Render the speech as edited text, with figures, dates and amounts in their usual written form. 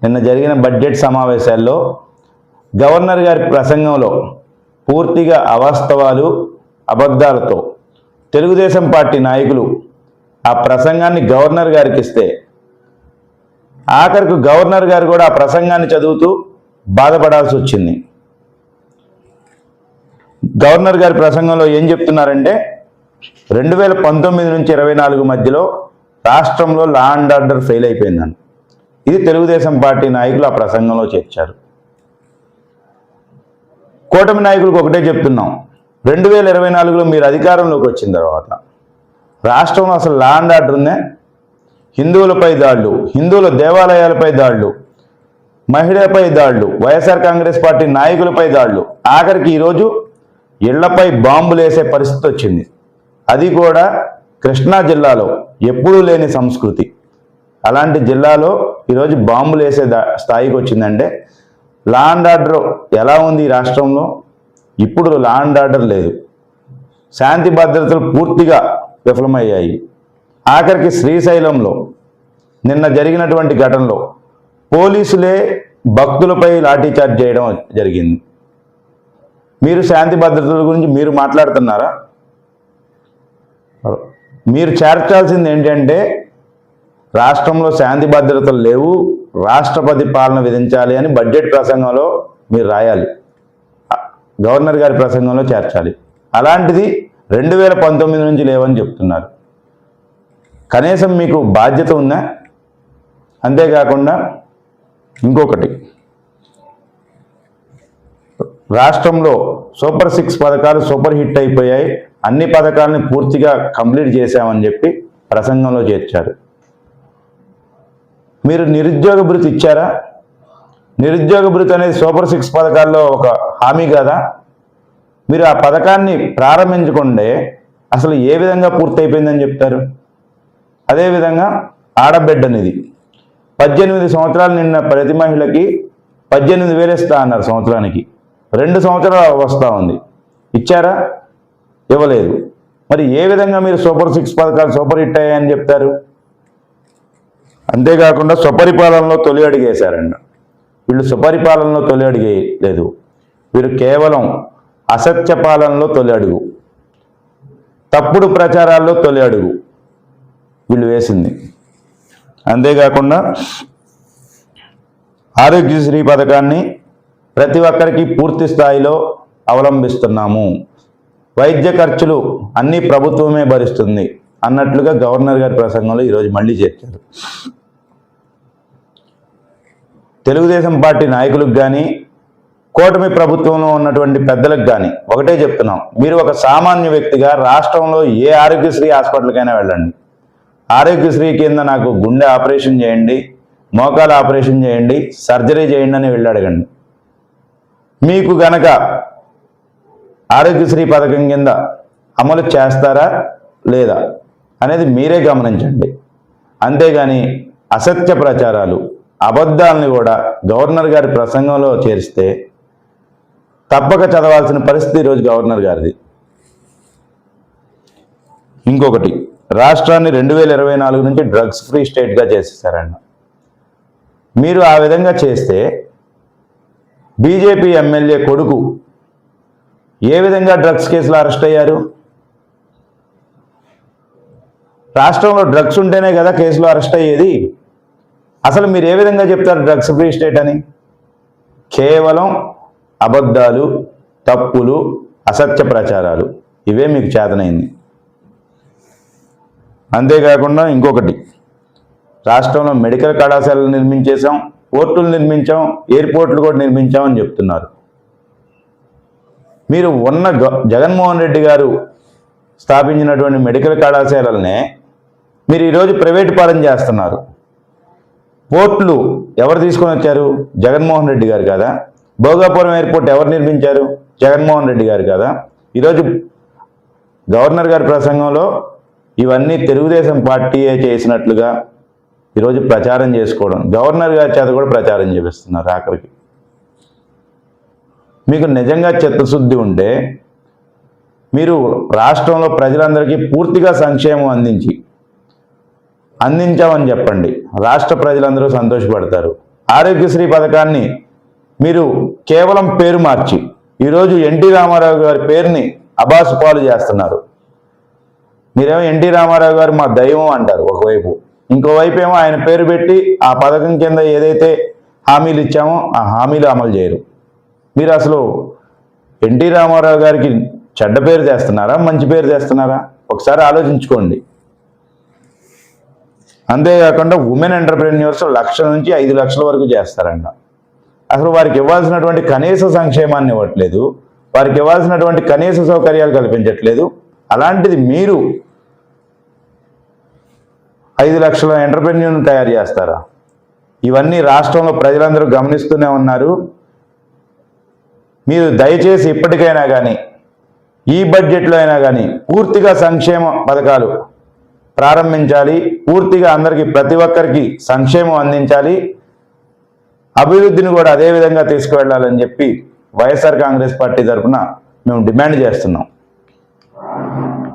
నిన్న జరిగిన బడ్జెట్ సమావేశాల్లో గవర్నర్ గారి ప్రసంగంలో పూర్తిగా అవాస్తవాలు అబద్ధాలతో తెలుగుదేశం పార్టీ నాయకులు ఆ ప్రసంగాన్ని గవర్నర్ గారికి ఇస్తే ఆఖరికి గవర్నర్ గారు కూడా ఆ ప్రసంగాన్ని చదువుతూ బాధపడాల్సి వచ్చింది. గవర్నర్ గారి ప్రసంగంలో ఏం చెప్తున్నారంటే 2019 నుంచి 24 మధ్యలో రాష్ట్రంలో లా అండ్ ఆర్డర్ ఫెయిల్ అయిపోయిందని. ఇది తెలుగుదేశం పార్టీ నాయకులు ఆ ప్రసంగంలో చేర్చారు. కూటమి నాయకులకు ఒకటే చెప్తున్నాం, 2024లో మీరు అధికారంలోకి వచ్చిన తర్వాత రాష్ట్రంలో అసలు లా అండ్ ఆర్డర్ ఉందే? హిందువులపై దాడులు, హిందువుల దేవాలయాలపై దాడులు, మహిళలపై దాడులు, వైఎస్ఆర్ కాంగ్రెస్ పార్టీ నాయకులపై దాడులు, ఆఖరికి ఈరోజు ఇళ్లపై బాంబులు వేసే పరిస్థితి వచ్చింది. అది కూడా కృష్ణా జిల్లాలో ఎప్పుడూ లేని సంస్కృతి. అలాంటి జిల్లాలో ఈరోజు బాంబులు వేసే స్థాయికి వచ్చిందంటే లా అండ్ ఆర్డర్ ఎలా ఉంది ఈ రాష్ట్రంలో? ఇప్పుడు లా అండ్ ఆర్డర్ లేదు, శాంతి భద్రతలు పూర్తిగా విఫలమయ్యాయి. ఆఖరికి శ్రీశైలంలో నిన్న జరిగినటువంటి ఘటనలో పోలీసులే భక్తులపై లాఠీచార్జ్ చేయడం జరిగింది. మీరు శాంతి భద్రతల గురించి మీరు మాట్లాడుతున్నారా? మీరు చేర్చాల్సింది ఏంటంటే రాష్ట్రంలో శాంతి భద్రతలు లేవు, రాష్ట్రపతి పాలన విధించాలి అని బడ్జెట్ ప్రసంగంలో మీరు రాయాలి, గవర్నర్ గారి ప్రసంగంలో చేర్చాలి. అలాంటిది 2019 నుంచి లేవని చెప్తున్నారు. కనీసం మీకు బాధ్యత ఉందా? అంతేకాకుండా ఇంకొకటి, రాష్ట్రంలో సూపర్ 6 పథకాలు సూపర్ హిట్ అయిపోయాయి, అన్ని పథకాలని పూర్తిగా కంప్లీట్ చేశామని చెప్పి ప్రసంగంలో చేర్చారు. మీరు నిరుద్యోగ భృతి ఇచ్చారా? నిరుద్యోగ భృతి అనేది సూపర్ 6 పథకాల్లో ఒక హామీ కదా. మీరు ఆ పథకాన్ని ప్రారంభించకుండే అసలు ఏ విధంగా పూర్తయిపోయిందని చెప్తారు? అదేవిధంగా ఆడబిడ్డ నిధి 18 సంవత్సరాలు నిన్న ప్రతి మహిళకి 18,000 ఇస్తా అన్నారు సంవత్సరానికి. 2 సంవత్సరాలు వస్తూ ఉంది, ఇచ్చారా? ఇవ్వలేదు. మరి ఏ విధంగా మీరు సూపర్ 6 పథకాలు సూపర్ హిట్ అయ్యాయని చెప్తారు? అంతేకాకుండా సుపరిపాలనలో తొలి అడిగేశారండి. వీళ్ళు సుపరిపాలనలో తొలి అడిగేయలేదు, వీరు కేవలం అసత్య పాలనలో తొలి అడుగు, తప్పుడు ప్రచారాల్లో తొలి అడుగు వీళ్ళు వేసింది. అంతేకాకుండా ఆరోగ్యశ్రీ పథకాన్ని ప్రతి ఒక్కరికి పూర్తి స్థాయిలో అవలంబిస్తున్నాము, వైద్య ఖర్చులు అన్నీ ప్రభుత్వమే భరిస్తుంది అన్నట్లుగా గవర్నర్ గారి ప్రసంగంలో ఈరోజు మళ్ళీ చేర్చారు. తెలుగుదేశం పార్టీ నాయకులకు కానీ కూటమి ప్రభుత్వంలో ఉన్నటువంటి పెద్దలకు కానీ ఒకటే చెప్తున్నాం, మీరు ఒక సామాన్య వ్యక్తిగా రాష్ట్రంలో ఏ ఆరోగ్యశ్రీ హాస్పిటల్కైనా వెళ్ళండి, ఆరోగ్యశ్రీ కింద నాకు గుండె ఆపరేషన్ చేయండి, మోకాలు ఆపరేషన్ చేయండి, సర్జరీ చేయండి అని వెళ్ళి అడగండి. మీకు గనక ఆరోగ్యశ్రీ పథకం కింద అమలు చేస్తారా లేదా అనేది మీరే గమనించండి. అంతేగాని అసత్య ప్రచారాలు, అబద్ధాలని కూడా గవర్నర్ గారి ప్రసంగంలో చేరిస్తే తప్పక చదవాల్సిన పరిస్థితి ఈరోజు గవర్నర్ గారిది. ఇంకొకటి, రాష్ట్రాన్ని 2024 నుంచి డ్రగ్స్ ఫ్రీ స్టేట్గా చేసేసారన్న. మీరు ఆ విధంగా చేస్తే బీజేపీ ఎమ్మెల్యే కొడుకు ఏ విధంగా డ్రగ్స్ కేసులో అరెస్ట్ అయ్యారు? రాష్ట్రంలో డ్రగ్స్ ఉంటేనే కదా కేసులో అరెస్ట్ అయ్యేది. అసలు మీరు ఏ విధంగా చెప్తారు డ్రగ్స్ ఫ్రీ స్టేట్ అని? కేవలం అబద్ధాలు, తప్పులు, అసత్య ప్రచారాలు, ఇవే మీకు చేతనైంది. అంతేకాకుండా ఇంకొకటి, రాష్ట్రంలో మెడికల్ కళాశాలలు నిర్మించేశాం, పోర్టులు నిర్మించాం, ఎయిర్పోర్ట్లు కూడా నిర్మించామని చెప్తున్నారు. మీరు ఉన్న జగన్మోహన్ రెడ్డి గారు స్థాపించినటువంటి మెడికల్ కళాశాలలనే మీరు ఈరోజు ప్రైవేటు పాలన చేస్తున్నారు. పోర్టులు ఎవరు తీసుకొని వచ్చారు? జగన్మోహన్ రెడ్డి గారు కదా. భోగాపురం ఎయిర్పోర్ట్ ఎవరు నిర్మించారు? జగన్మోహన్ రెడ్డి గారు కదా. ఈరోజు గవర్నర్ గారి ప్రసంగంలో ఇవన్నీ తెలుగుదేశం పార్టీయే చేసినట్లుగా ఈరోజు ప్రచారం చేసుకోవడం, గవర్నర్ గారి చేత కూడా ప్రచారం చేపిస్తున్నారు. ఆఖరికి మీకు నిజంగా చిత్తశుద్ధి ఉంటే మీరు రాష్ట్రంలో ప్రజలందరికీ పూర్తిగా సంక్షేమం అందించామని చెప్పండి, రాష్ట్ర ప్రజలందరూ సంతోషపడతారు. ఆరోగ్యశ్రీ పథకాన్ని మీరు కేవలం పేరు మార్చి ఈరోజు ఎన్టీ రామారావు గారి పేరుని అబాసు పాలు చేస్తున్నారు. మీరేమో ఎన్టీ రామారావు గారు మా దైవం అంటారు ఒకవైపు, ఇంకోవైపు ఏమో ఆయన పేరు పెట్టి ఆ పథకం కింద ఏదైతే హామీలు ఇచ్చామో ఆ హామీలు అమలు చేయరు. మీరు అసలు ఎన్టీ రామారావు గారికి చెడ్డ పేరు తెస్తున్నారా, మంచి పేరు తెస్తున్నారా? ఒకసారి ఆలోచించుకోండి. అంతేకాకుండా ఉమెన్ ఎంటర్ప్రెన్యూర్స్ 1,00,000 నుంచి 5 లక్షల వరకు చేస్తారంట. అసలు వారికి ఇవ్వాల్సినటువంటి కనీస సంక్షేమాన్ని ఇవ్వట్లేదు, వారికి ఇవ్వాల్సినటువంటి కనీస సౌకర్యాలు కల్పించట్లేదు. అలాంటిది మీరు 5 లక్షల ఎంటర్ప్రెన్యూర్ని తయారు చేస్తారా? ఇవన్నీ రాష్ట్రంలో ప్రజలందరూ గమనిస్తూనే ఉన్నారు. మీరు దయచేసి ఇప్పటికైనా కానీ ఈ బడ్జెట్లో అయినా కానీ పూర్తిగా సంక్షేమ పథకాలు ప్రారంభించాలి, పూర్తిగా అందరికీ ప్రతి ఒక్కరికి సంక్షేమం అందించాలి, అభివృద్ధిని కూడా అదే విధంగా తీసుకువెళ్ళాలని చెప్పి వైఎస్ఆర్ కాంగ్రెస్ పార్టీ తరఫున మేము డిమాండ్ చేస్తున్నాం.